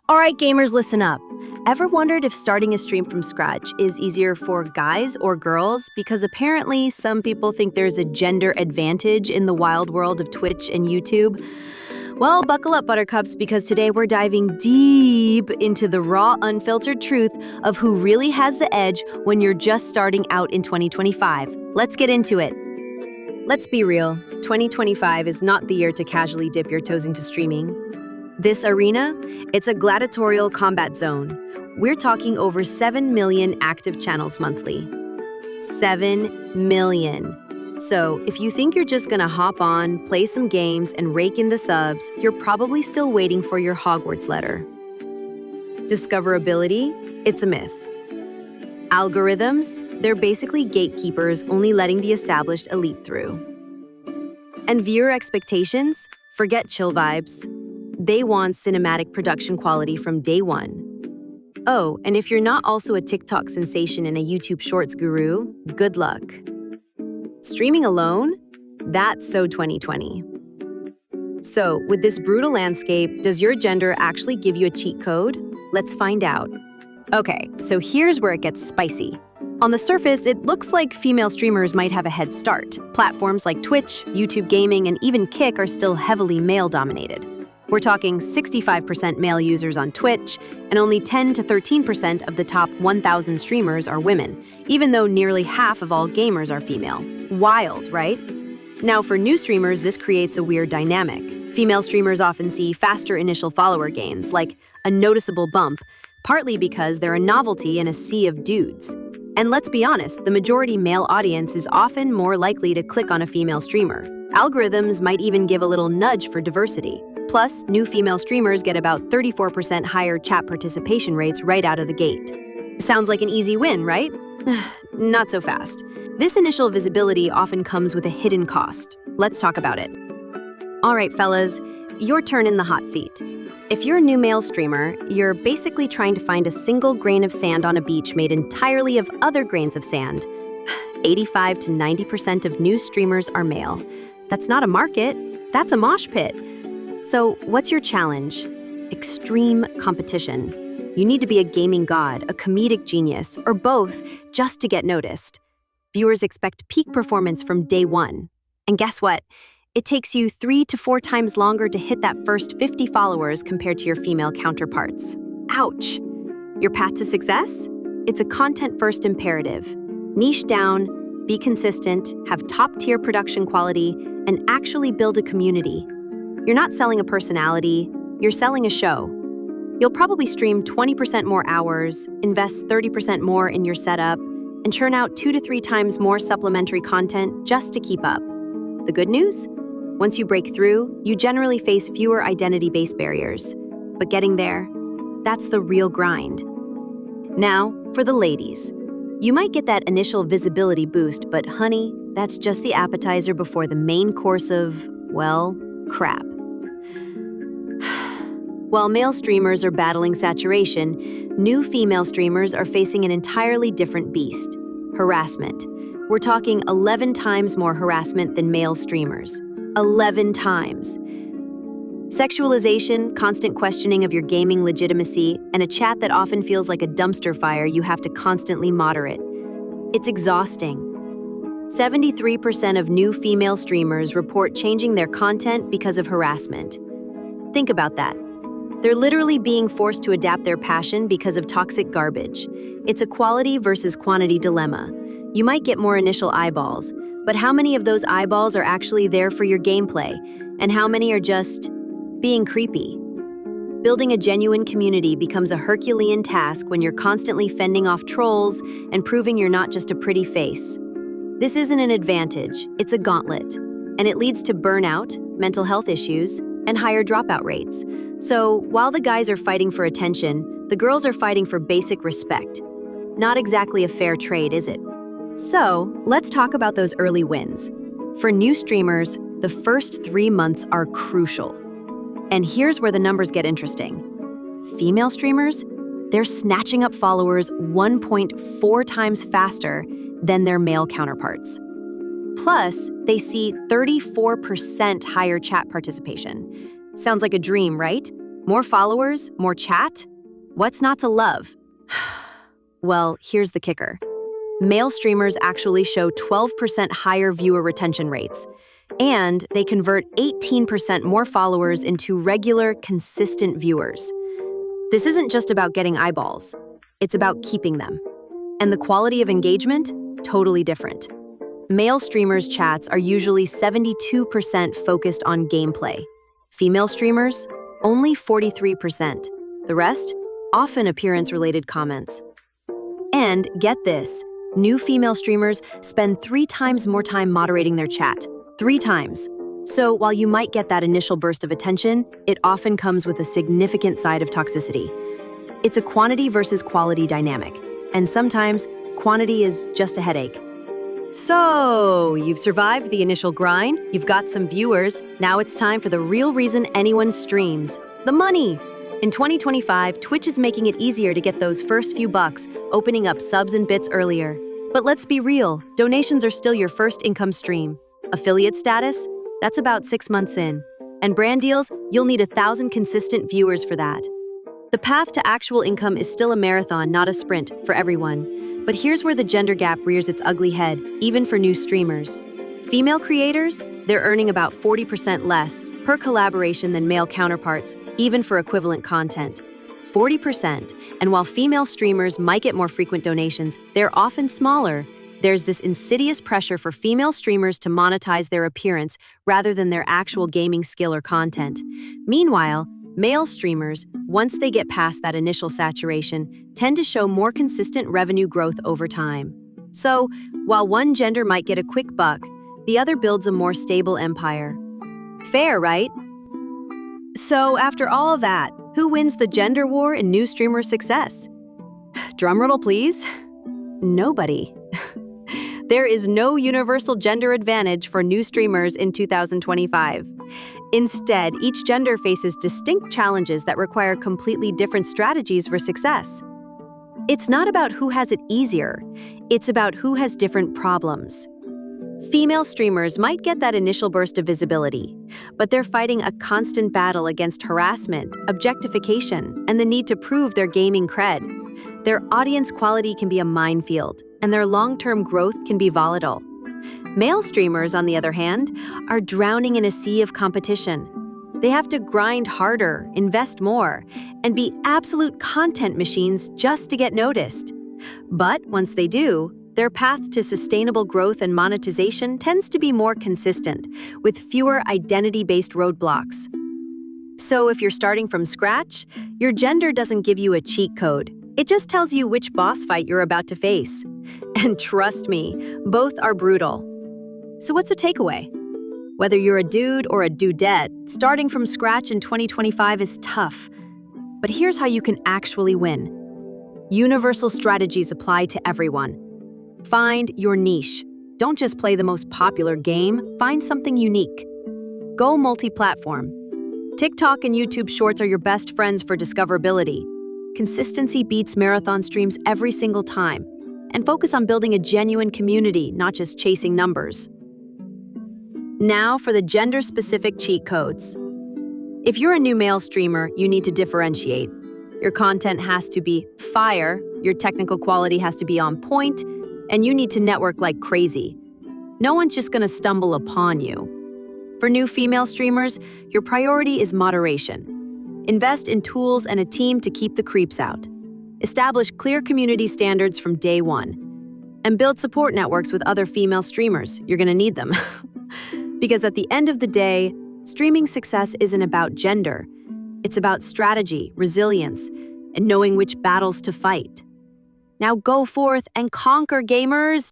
All right, gamers, listen up. Ever wondered if starting a stream from scratch is easier for guys or girls? Because apparently some people think there's a gender advantage in the wild world of Twitch and YouTube. Well, buckle up, Buttercups, because today we're diving deep into the raw, unfiltered truth of who really has the edge when you're just starting out in 2025. Let's get into it. Let's be real, 2025 is not the year to casually dip your toes into streaming. This arena, it's a gladiatorial combat zone. We're talking over 7 million active channels monthly. 7 million. So, if you think you're just gonna hop on, play some games, and rake in the subs, you're probably still waiting for your Hogwarts letter. Discoverability, it's a myth. Algorithms, they're basically gatekeepers only letting the established elite through. And viewer expectations, forget chill vibes. They want cinematic production quality from day one. Oh, and if you're not also a TikTok sensation and a YouTube Shorts guru, good luck. Streaming alone? That's so 2020. So, with this brutal landscape, does your gender actually give you a cheat code? Let's find out. Okay, so here's where it gets spicy. On the surface, it looks like female streamers might have a head start. Platforms like Twitch, YouTube Gaming, and even Kick are still heavily male-dominated. We're talking 65% male users on Twitch, and only 10 to 13% of the top 1,000 streamers are women, even though nearly half of all gamers are female. Wild, right? Now, for new streamers, this creates a weird dynamic. Female streamers often see faster initial follower gains, like a noticeable bump, partly because they're a novelty in a sea of dudes. And let's be honest, the majority male audience is often more likely to click on a female streamer. Algorithms might even give a little nudge for diversity. Plus, new female streamers get about 34% higher chat participation rates right out of the gate. Sounds like an easy win, right? Not so fast. This initial visibility often comes with a hidden cost. Let's talk about it. All right, fellas, your turn in the hot seat. If you're a new male streamer, you're basically trying to find a single grain of sand on a beach made entirely of other grains of sand. 85 to 90% of new streamers are male. That's not a market, that's a mosh pit. So, what's your challenge? Extreme competition. You need to be a gaming god, a comedic genius, or both just to get noticed. Viewers expect peak performance from day one. And guess what? It takes you 3 to 4 times longer to hit that first 50 followers compared to your female counterparts. Ouch! Your path to success? It's a content-first imperative. Niche down, be consistent, have top-tier production quality, and actually build a community. You're not selling a personality, you're selling a show. You'll probably stream 20% more hours, invest 30% more in your setup, and churn out 2 to 3 times more supplementary content just to keep up. The good news? Once you break through, you generally face fewer identity-based barriers. But getting there, that's the real grind. Now, for the ladies. You might get that initial visibility boost, but honey, that's just the appetizer before the main course of, well, crap. While male streamers are battling saturation, new female streamers are facing an entirely different beast: harassment. We're talking 11 times more harassment than male streamers. 11 times. Sexualization, constant questioning of your gaming legitimacy, and a chat that often feels like a dumpster fire you have to constantly moderate. It's exhausting. 73% of new female streamers report changing their content because of harassment. Think about that. They're literally being forced to adapt their passion because of toxic garbage. It's a quality versus quantity dilemma. You might get more initial eyeballs, but how many of those eyeballs are actually there for your gameplay, and how many are just being creepy? Building a genuine community becomes a Herculean task when you're constantly fending off trolls and proving you're not just a pretty face. This isn't an advantage, it's a gauntlet, and it leads to burnout, mental health issues, and higher dropout rates. So, while the guys are fighting for attention, the girls are fighting for basic respect. Not exactly a fair trade, is it? So, let's talk about those early wins. For new streamers, the first 3 months are crucial. And here's where the numbers get interesting. Female streamers, they're snatching up followers 1.4 times faster than their male counterparts. Plus, they see 34% higher chat participation. Sounds like a dream, right? More followers, more chat? What's not to love? Well, here's the kicker. Male streamers actually show 12% higher viewer retention rates, and they convert 18% more followers into regular, consistent viewers. This isn't just about getting eyeballs, it's about keeping them. And the quality of engagement? Totally different. Male streamers' chats are usually 72% focused on gameplay. Female streamers? Only 43%. The rest? Often appearance-related comments. And get this, new female streamers spend 3 times more time moderating their chat. 3 times. So while you might get that initial burst of attention, it often comes with a significant side of toxicity. It's a quantity versus quality dynamic, and sometimes quantity is just a headache. So, you've survived the initial grind, you've got some viewers, now it's time for the real reason anyone streams, the money. In 2025, Twitch is making it easier to get those first few bucks, opening up subs and bits earlier. But let's be real, donations are still your first income stream. Affiliate status? That's about 6 months in. And brand deals? You'll need 1,000 consistent viewers for that. The path to actual income is still a marathon, not a sprint, for everyone. But here's where the gender gap rears its ugly head, even for new streamers. Female creators? They're earning about 40% less per collaboration than male counterparts, even for equivalent content. 40%. And while female streamers might get more frequent donations, they're often smaller. There's this insidious pressure for female streamers to monetize their appearance rather than their actual gaming skill or content. Meanwhile, male streamers, once they get past that initial saturation, tend to show more consistent revenue growth over time. So, while one gender might get a quick buck, the other builds a more stable empire. Fair, right? So, after all of that, who wins the gender war in new streamer success? Drumroll, please. Nobody. There is no universal gender advantage for new streamers in 2025. Instead, each gender faces distinct challenges that require completely different strategies for success. It's not about who has it easier, it's about who has different problems. Female streamers might get that initial burst of visibility, but they're fighting a constant battle against harassment, objectification, and the need to prove their gaming cred. Their audience quality can be a minefield, and their long-term growth can be volatile. Male streamers, on the other hand, are drowning in a sea of competition. They have to grind harder, invest more, and be absolute content machines just to get noticed. But once they do, their path to sustainable growth and monetization tends to be more consistent, with fewer identity-based roadblocks. So if you're starting from scratch, your gender doesn't give you a cheat code. It just tells you which boss fight you're about to face. And trust me, both are brutal. So what's the takeaway? Whether you're a dude or a dudette, starting from scratch in 2025 is tough. But here's how you can actually win. Universal strategies apply to everyone. Find your niche. Don't just play the most popular game, find something unique. Go multi-platform. TikTok and YouTube Shorts are your best friends for discoverability. Consistency beats marathon streams every single time. And focus on building a genuine community, not just chasing numbers. Now for the gender-specific cheat codes. If you're a new male streamer, you need to differentiate. Your content has to be fire, your technical quality has to be on point, and you need to network like crazy. No one's just gonna stumble upon you. For new female streamers, your priority is moderation. Invest in tools and a team to keep the creeps out. Establish clear community standards from day one. And build support networks with other female streamers. You're gonna need them. Because at the end of the day, streaming success isn't about gender. It's about strategy, resilience, and knowing which battles to fight. Now go forth and conquer, gamers!